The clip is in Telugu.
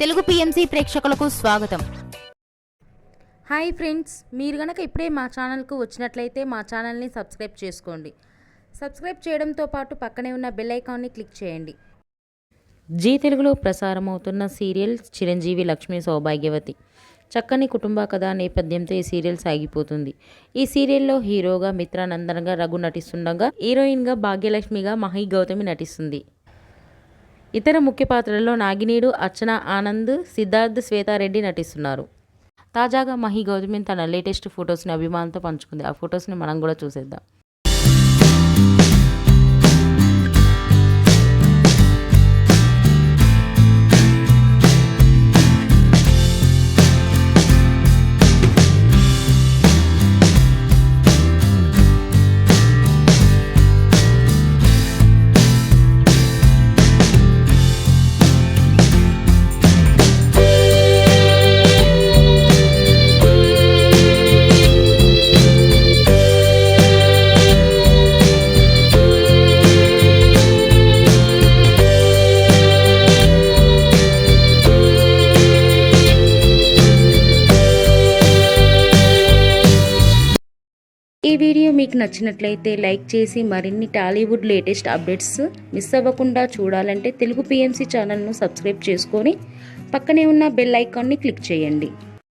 తెలుగు పిఎంసి ప్రేక్షకులకు స్వాగతం. హాయ్ ఫ్రెండ్స్, మీరు గనక ఇప్పుడే మా ఛానల్కు వచ్చినట్లయితే మా ఛానల్ని సబ్స్క్రైబ్ చేసుకోండి. సబ్స్క్రైబ్ చేయడంతో పాటు పక్కనే ఉన్న బెల్ ఐకాన్ని క్లిక్ చేయండి. జీ తెలుగులో ప్రసారమవుతున్న సీరియల్ చిరంజీవి లక్ష్మీ సౌభాగ్యవతి. చక్కని కుటుంబ కథ నేపథ్యంతో ఈ సీరియల్ సాగిపోతుంది. ఈ సీరియల్లో హీరోగా మిత్రానందన్గా రఘు నటిస్తుండగా, హీరోయిన్గా భాగ్యలక్ష్మిగా మహి గౌతమి నటిస్తుంది. ఇతర ముఖ్య పాత్రల్లో నాగినీడు, అర్చన ఆనంద్, సిద్ధార్థ్, శ్వేతారెడ్డి నటిస్తున్నారు. తాజాగా మహి గౌతమి తన లేటెస్ట్ ఫొటోస్ని అభిమానులతో పంచుకుంది. ఆ ఫొటోస్ని మనం కూడా చూసేద్దాం. ఈ వీడియో మీకు నచ్చినట్లయితే లైక్ చేసి మరిన్ని టాలీవుడ్ లేటెస్ట్ అప్డేట్స్ మిస్ అవ్వకుండా చూడాలంటే తెలుగు పిఎంసి ఛానల్ను సబ్స్క్రైబ్ చేసుకొని పక్కనే ఉన్న బెల్ ఐకాన్ని క్లిక్ చేయండి.